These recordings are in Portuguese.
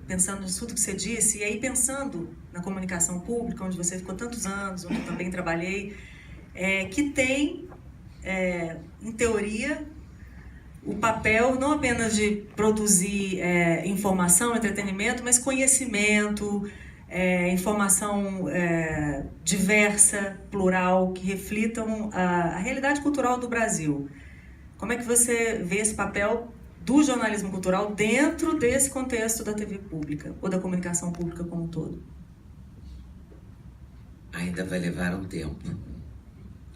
pensando nisso tudo que você disse, e aí pensando na comunicação pública, onde você ficou tantos anos, onde eu também trabalhei, que tem, em teoria, o papel não apenas de produzir informação, entretenimento, mas conhecimento, informação diversa, plural, que reflitam a realidade cultural do Brasil. Como é que você vê esse papel do jornalismo cultural dentro desse contexto da TV pública, ou da comunicação pública como um todo? Ainda vai levar um tempo,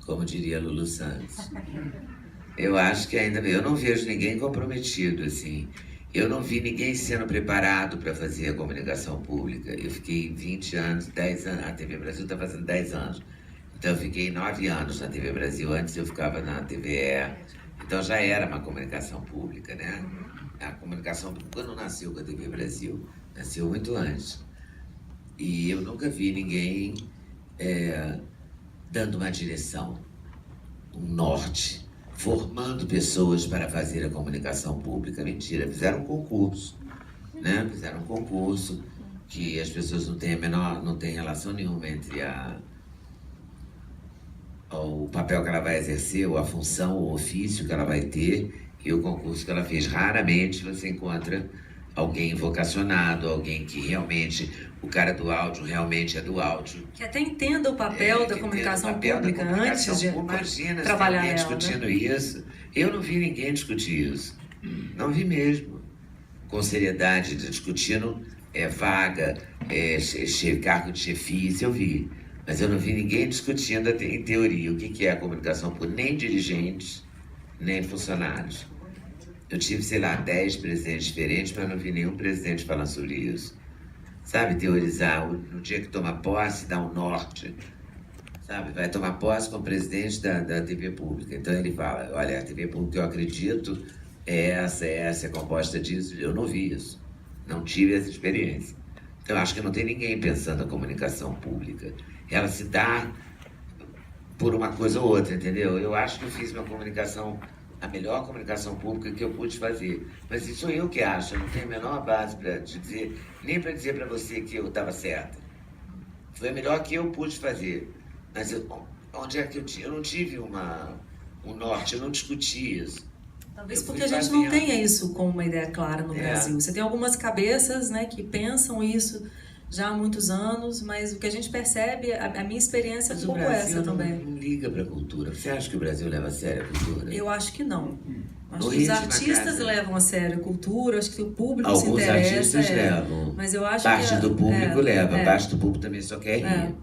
como diria Lulu Santos. Eu acho que ainda... Eu não vejo ninguém comprometido, assim. Eu não vi ninguém sendo preparado para fazer a comunicação pública. Eu fiquei 20 anos, 10 anos... A TV Brasil está fazendo 10 anos. Então eu fiquei 9 anos na TV Brasil. Antes eu ficava na TVE. Então já era uma comunicação pública, né? A comunicação pública não nasceu com a TV Brasil. Nasceu muito antes. E eu nunca vi ninguém dando uma direção, um norte, formando pessoas para fazer a comunicação pública. Mentira, fizeram um concurso, né? Fizeram um concurso que as pessoas não têm relação nenhuma entre o papel que ela vai exercer, ou a função, o ofício que ela vai ter e o concurso que ela fez. Raramente você encontra alguém vocacionado, alguém que realmente, o cara do áudio realmente é do áudio. Que até entenda o papel da comunicação pública antes de imagina, trabalhar ninguém ela, discutindo né? isso. Eu não vi ninguém discutir isso. Não vi mesmo. Com seriedade, discutindo vaga, cargo de chefia, eu vi. Mas eu não vi ninguém discutindo em teoria o que é a comunicação pública, nem dirigentes, nem funcionários. Eu tive, sei lá, 10 presidentes diferentes, mas não vi nenhum presidente falando sobre isso. Sabe, teorizar, no dia que toma posse, dá um norte. Sabe, vai tomar posse com o presidente da TV pública. Então ele fala, olha, a TV pública eu acredito, essa é composta disso. Eu não vi isso, não tive essa experiência. Então eu acho que não tem ninguém pensando na comunicação pública. Ela se dá por uma coisa ou outra, entendeu? Eu acho que eu fiz uma comunicação, a melhor comunicação pública que eu pude fazer. Mas isso sou eu que acho, eu não tenho a menor base para te dizer, nem para dizer para você que eu estava certa. Foi a melhor que eu pude fazer. Mas onde é que eu não tive um norte, eu não discuti isso. Talvez porque a gente não tenha isso como uma ideia clara no Brasil. Você tem algumas cabeças, né, que pensam isso já há muitos anos, mas o que a gente percebe, a minha experiência é um pouco essa também. Não liga para a cultura. Você acha que o Brasil leva a sério a cultura? Eu acho que não. Acho que os artistas levam a sério a cultura, acho que o público se interessa. Alguns artistas levam. Mas eu acho parte do público leva, parte do público também só quer rir.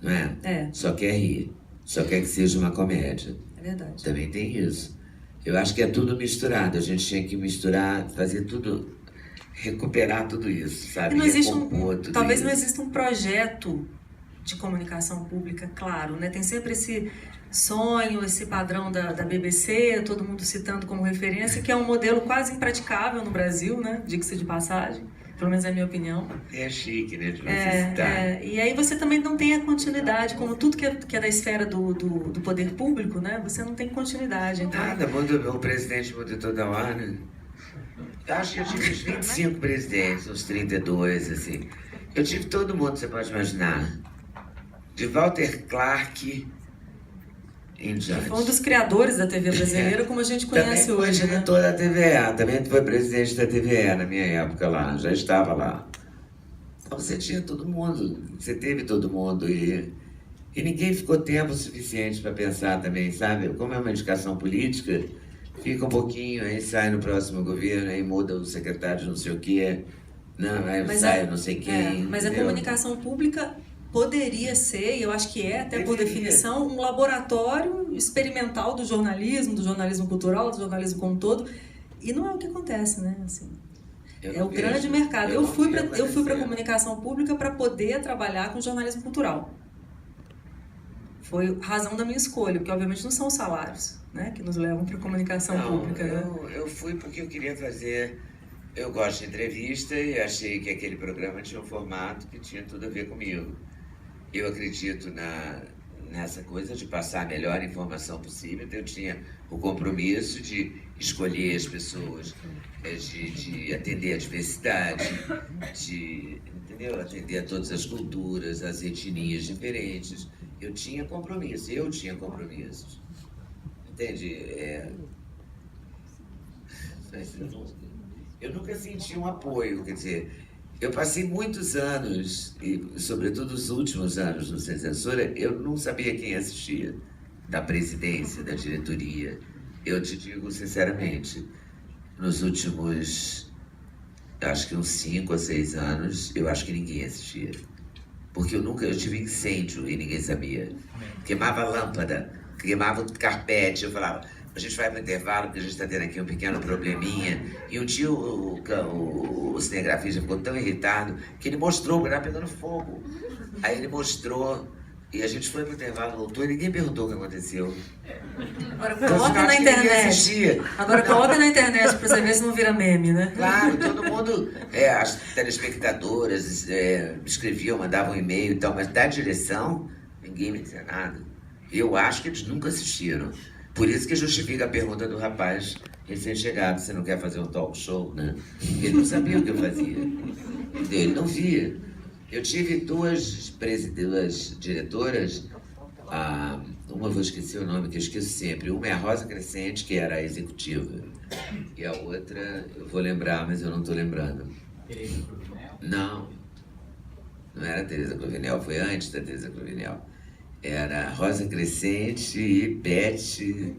Não é? Só quer rir. Só quer que seja uma comédia. É verdade. Também tem isso. Eu acho que é tudo misturado. A gente tinha que misturar, fazer tudo, recuperar tudo isso, sabe? Não existe talvez não exista um projeto de comunicação pública, claro, né? Tem sempre esse sonho, esse padrão da BBC, todo mundo citando como referência, que é um modelo quase impraticável no Brasil, né? Diga-se de passagem, pelo menos é a minha opinião. É chique, né? De você citar. E aí você também não tem a continuidade, como tudo que é da esfera do poder público, né? Você não tem continuidade. Então... Nada, o presidente muda toda hora, né? Eu acho que eu tive uns 25 presidentes, uns 32, assim. Eu tive todo mundo, você pode imaginar. De Walter Clark em diante. Foi um dos criadores da TV brasileira, como a gente conhece hoje, né? Também foi diretor da TVE, também foi presidente da TVE na minha época lá, já estava lá. Então você tinha todo mundo, você teve todo mundo e ninguém ficou tempo suficiente para pensar também, sabe? Como é uma indicação política, fica um pouquinho, aí sai no próximo governo, aí muda o secretário de não sei o quê, não, aí sai não sei quem. Mas a comunicação pública poderia ser, e eu acho que é, até por definição, um laboratório experimental do jornalismo cultural, do jornalismo como um todo, e não é o que acontece, né? Assim, é o grande mercado. Eu fui para a comunicação pública para poder trabalhar com jornalismo cultural. Foi razão da minha escolha, porque obviamente não são os salários, né, que nos levam para a comunicação pública. Eu fui porque eu queria fazer... Eu gosto de entrevista e achei que aquele programa tinha um formato que tinha tudo a ver comigo. Eu acredito nessa coisa de passar a melhor informação possível, então eu tinha o compromisso de escolher as pessoas, de atender a diversidade, de, entendeu? Atender a todas as culturas, as etnias diferentes. Eu tinha compromisso, eu tinha compromissos. Entende? Eu nunca senti um apoio, quer dizer, eu passei muitos anos, e sobretudo os últimos anos no Sem Censura, eu não sabia quem assistia, da presidência, da diretoria. Eu te digo sinceramente, nos últimos, acho que uns 5 a 6 anos, eu acho que ninguém assistia. Porque eu tive incêndio e ninguém sabia. Queimava lâmpada, queimava o carpete, eu falava, a gente vai para o intervalo porque a gente está tendo aqui um pequeno probleminha. E um dia o cinegrafista ficou tão irritado que ele mostrou, porque estava pegando fogo. Aí ele mostrou e a gente foi para o intervalo, voltou e ninguém perguntou o que aconteceu. Agora coloca na internet. Agora coloca na internet para você ver se não vira meme, né? Claro, todo mundo, as telespectadoras escreviam, mandavam e-mail e tal, mas da direção, ninguém me dizia nada. Eu acho que eles nunca assistiram. Por isso que justifica a pergunta do rapaz recém-chegado, você não quer fazer um talk show, né? Ele não sabia o que eu fazia. Ele não via. Eu tive duas diretoras, uma eu vou esquecer o nome, que eu esqueço sempre. Uma é a Rosa Crescente, que era a executiva. E a outra, eu vou lembrar, mas eu não estou lembrando. Tereza Cruvinel? Não era a Tereza Cruvinel, foi antes da Tereza Cruvinel. Era Rosa Crescente e Beth.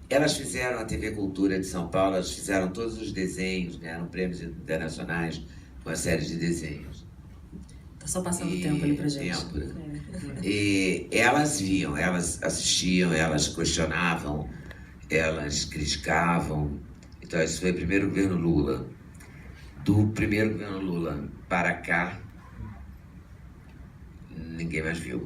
Elas fizeram a TV Cultura de São Paulo, elas fizeram todos os desenhos, ganharam prêmios internacionais com a série de desenhos. Tá só passando tempo ali pra gente. E elas viam, elas assistiam, elas questionavam, elas criticavam. Então, esse foi o primeiro governo Lula. Do primeiro governo Lula para cá, ninguém mais viu.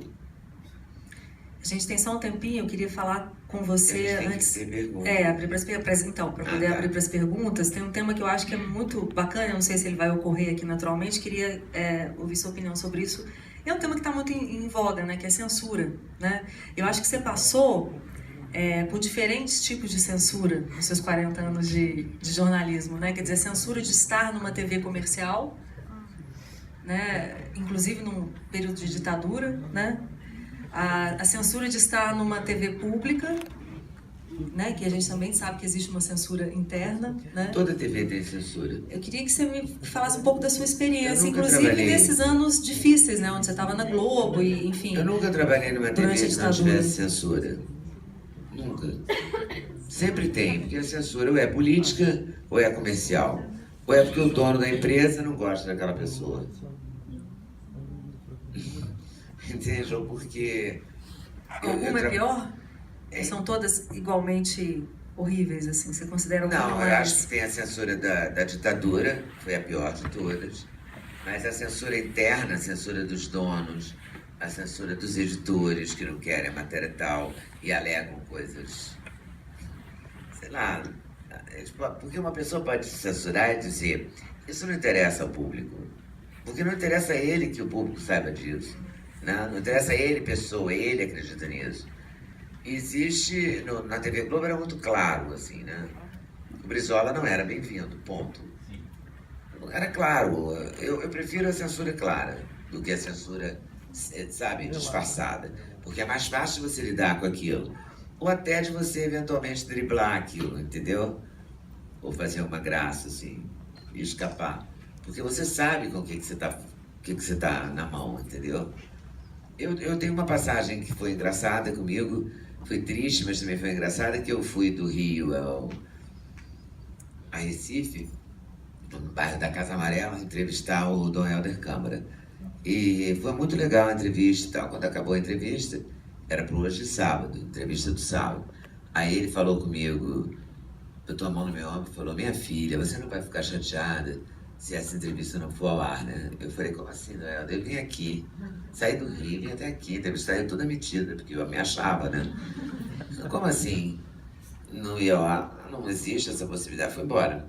A gente tem só um tempinho, eu queria falar com você antes. Abrir para poder abrir para as perguntas, tem um tema que eu acho que é muito bacana, eu não sei se ele vai ocorrer aqui naturalmente, queria ouvir sua opinião sobre isso. É um tema que está muito em voga, né, que é censura, né? Eu acho que você passou por diferentes tipos de censura nos seus 40 anos de jornalismo, né? Quer dizer, censura de estar numa TV comercial, né? Inclusive num período de ditadura, né? A censura de estar numa TV pública, né, que a gente também sabe que existe uma censura interna, né? Toda TV tem censura. Eu queria que você me falasse um pouco da sua experiência, inclusive nesses anos difíceis, né, onde você estava na Globo e, enfim. Eu nunca trabalhei numa TV que não tivesse censura. Nunca. Sempre tem, porque a censura ou é política ou é comercial. Ou é porque o dono da empresa não gosta daquela pessoa. Entende? Ou porque... Alguma é pior? São todas igualmente horríveis, assim? Você considera alguma Não, mais... eu acho que tem a censura da ditadura, foi a pior de todas. Mas a censura interna, a censura dos donos, a censura dos editores que não querem a matéria tal e alegam coisas... Sei lá... Porque uma pessoa pode censurar e dizer isso não interessa ao público. Porque não interessa a ele que o público saiba disso. Não interessa a ele, pessoa, ele acredita nisso. Existe, na TV Globo era muito claro, assim, né? O Brizola não era bem-vindo, ponto. Era claro, eu prefiro a censura clara do que a censura, sabe, disfarçada. Porque é mais fácil você lidar com aquilo. Ou até de você eventualmente driblar aquilo, entendeu? Ou fazer uma graça, assim, e escapar. Porque você sabe com o que você tá na mão, entendeu? Eu tenho uma passagem que foi engraçada comigo, foi triste, mas também foi engraçada, que eu fui do Rio a Recife, no bairro da Casa Amarela, entrevistar o Dom Helder Câmara. E foi muito legal a entrevista e tal. Quando acabou a entrevista, era para hoje de sábado, entrevista do sábado. Aí ele falou comigo, botou a mão no meu ombro e falou, minha filha, você não vai ficar chateada se essa entrevista não for ao ar, né? Eu falei, como assim, Noel? Eu vim aqui, saí do Rio, vim até aqui, entrevistar eu toda metida, porque eu me achava, né? Como assim? Não ia ao ar? Não existe essa possibilidade, foi embora.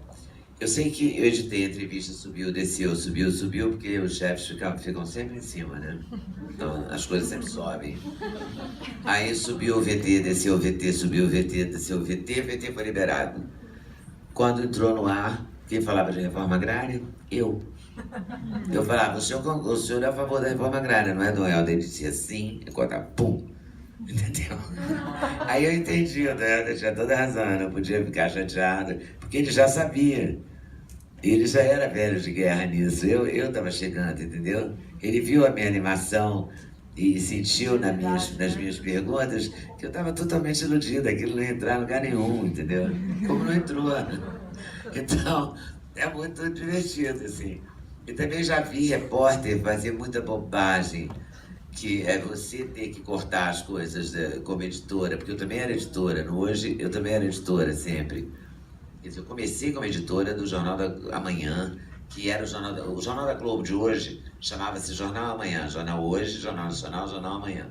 Eu sei que eu editei a entrevista, subiu, desceu, subiu, subiu, porque os chefes ficam sempre em cima, né? Então as coisas sempre sobem. Aí subiu o VT, desceu o VT, subiu o VT, desceu o VT foi liberado. Quando entrou no ar, quem falava de reforma agrária? Eu. Eu falava, o senhor é a favor da reforma agrária, não é, Dom Helder? Ele dizia sim, e cortava, pum. Entendeu? Aí eu entendi, o Dom Helder tinha toda razão, eu não podia ficar chateado, porque ele já sabia. Ele já era velho de guerra nisso, eu estava chegando, entendeu? Ele viu a minha animação e sentiu nas minhas perguntas que eu estava totalmente iludido, aquilo não ia entrar em lugar nenhum, entendeu? Como não entrou. Então, é muito divertido, assim. E também já vi repórter fazer muita bobagem, que é você ter que cortar as coisas como editora, porque eu também era editora, no Hoje eu também era editora sempre. Eu comecei como editora do Jornal da Amanhã, que era o Jornal da Globo de hoje, chamava-se Jornal Amanhã, Jornal Hoje, Jornal Nacional, Jornal Amanhã.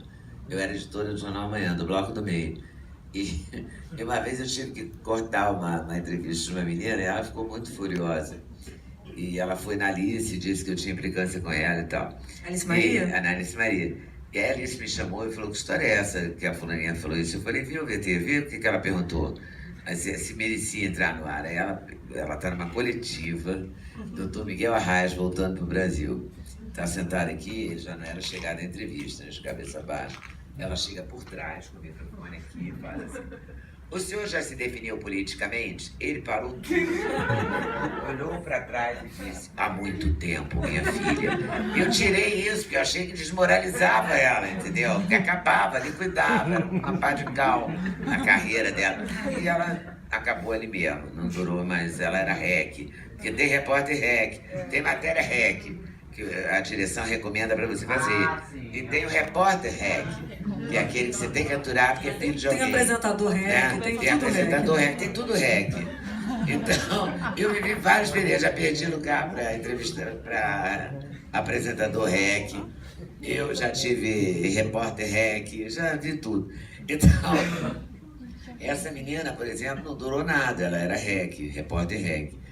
Eu era editora do Jornal Amanhã, do Bloco do Meio. E uma vez eu tive que cortar uma entrevista de uma menina e ela ficou muito furiosa. E ela foi na Alice e disse que eu tinha implicância com ela e tal. Alice Maria? A Alice Maria. E a Alice me chamou e falou, que história é essa que a fulaninha falou isso? Eu falei, viu, VT, viu o que ela perguntou? Se merecia entrar no ar. Aí ela está numa coletiva, doutor Miguel Arraes voltando para o Brasil. Está sentado aqui, ele já não era chegado à entrevista, né, de cabeça baixa. Ela chega por trás, com o microfone aqui, e fala assim, o senhor já se definiu politicamente? Ele parou tudo, olhou para trás e disse, há muito tempo, minha filha. Eu tirei isso, porque eu achei que desmoralizava ela, entendeu? Porque acabava, liquidava, era uma pá de cal na carreira dela. E ela acabou ali mesmo, não durou mais, ela era REC, porque tem repórter REC, tem matéria REC, que a direção recomenda para você fazer. E tem o repórter REC, que é aquele que você tem que aturar porque é filho de alguém. Tem apresentador REC, né? Tem apresentador REC, tem tudo REC. Então, eu vivi várias experiências, já perdi lugar para entrevista, para apresentador REC, eu já tive repórter REC, já vi tudo. Então, essa menina, por exemplo, não durou nada, ela era REC, repórter REC.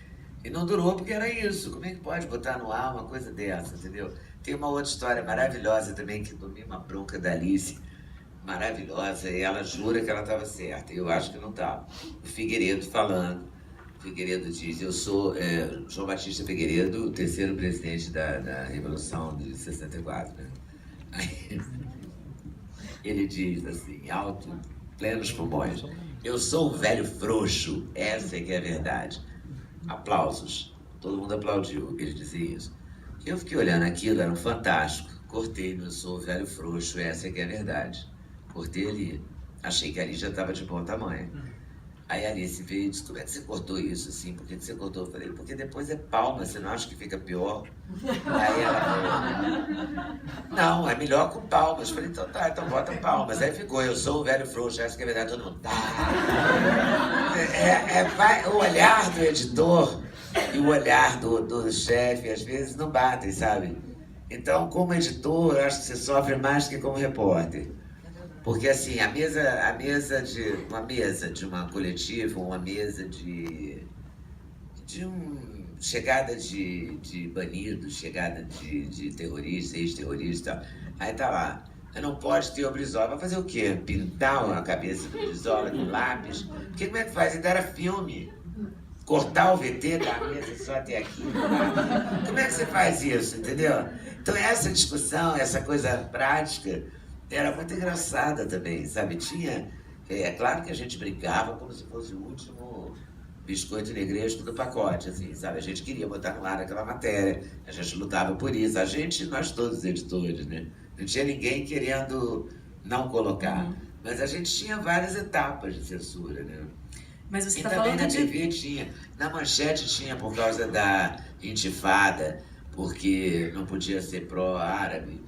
E não durou porque era isso. Como é que pode botar no ar uma coisa dessa, entendeu? Tem uma outra história maravilhosa também, que tomei uma bronca da Alice, maravilhosa, e ela jura que ela estava certa. Eu acho que não estava. O Figueiredo falando. O Figueiredo diz, eu sou João Batista Figueiredo, o terceiro presidente da Revolução de 64. Né? Aí, ele diz assim, alto, plenos pulmões, eu sou um velho frouxo, essa é que é a verdade. Aplausos. Todo mundo aplaudiu, ele dizia isso. Eu fiquei olhando aquilo, era um fantástico. Cortei, eu sou velho frouxo, essa é que é a verdade. Cortei ali. Achei que ali já estava de bom tamanho. Aí a Alice veio e disse, como é que você cortou isso assim? Por que você cortou? Eu falei, porque depois é palma, você não acha que fica pior? Aí ela falou, não, é melhor com palmas. Eu falei, então tá, então bota palmas. Aí ficou, eu sou um velho frouxo, essa que é a verdade, todo mundo, tá. O olhar do editor e o olhar do chefe, às vezes, não batem, sabe? Então, como editor, eu acho que você sofre mais que como repórter. Porque, assim, uma mesa de uma coletiva, uma mesa chegada de banidos, chegada de terroristas, ex-terroristas e tal. Aí tá lá, não pode ter o Brizola. Vai fazer o quê? Pintar a cabeça do Brizola com lápis? Porque como é que faz? Ainda era filme. Cortar o VT da mesa só até aqui. Como é que você faz isso, entendeu? Então essa discussão, essa coisa prática, era muito engraçada também, sabe? Tinha... É claro que a gente brincava como se fosse o último biscoito negresco do pacote, assim, sabe? A gente queria botar no ar aquela matéria, a gente lutava por isso. A gente, nós todos os editores, né? Não tinha ninguém querendo não colocar. Mas a gente tinha várias etapas de censura, né? Mas você e tá também falando na de... TV tinha, na manchete tinha por causa da intifada, porque não podia ser pró-árabe,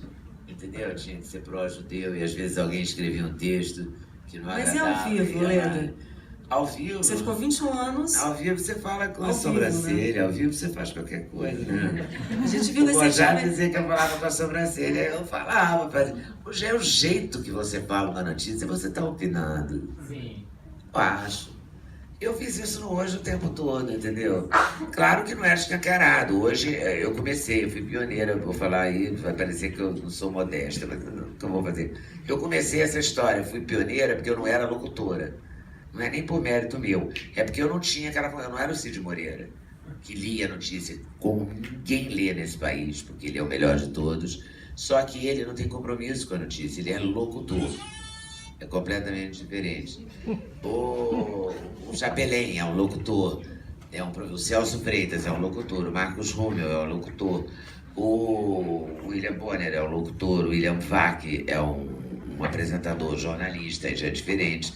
entendeu? Tinha que ser pró-judeu e às vezes alguém escrevia um texto que não agradava. Mas é ao vivo, Leda? Ao vivo. Você ficou 21 anos. Ao vivo você fala com a sobrancelha, né? Ao vivo você faz qualquer coisa, né? A gente viu recentemente... já dizer que eu falava com a sobrancelha, eu falava, hoje é o jeito que você fala uma notícia e você está opinando. Sim. Eu acho. Eu fiz isso no Hoje o tempo todo, entendeu? Claro que não era escancarado. Hoje eu comecei, eu fui pioneira, vou falar aí, vai parecer que eu não sou modesta, mas o que eu vou fazer? Eu comecei essa história, fui pioneira porque eu não era locutora. Não é nem por mérito meu, é porque eu não tinha aquela. Eu não era o Cid Moreira, que lia notícia como ninguém lê nesse país, porque ele é o melhor de todos. Só que ele não tem compromisso com a notícia, ele é locutor. É completamente diferente. O Chapelin é um locutor. O Celso Freitas é um locutor. O Marcos Rúmel é um locutor. O William Bonner é um locutor. O William Vac é um apresentador, jornalista. Já é diferente.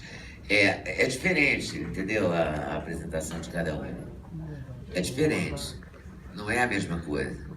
É diferente, entendeu? A apresentação de cada um. É diferente. Não é a mesma coisa.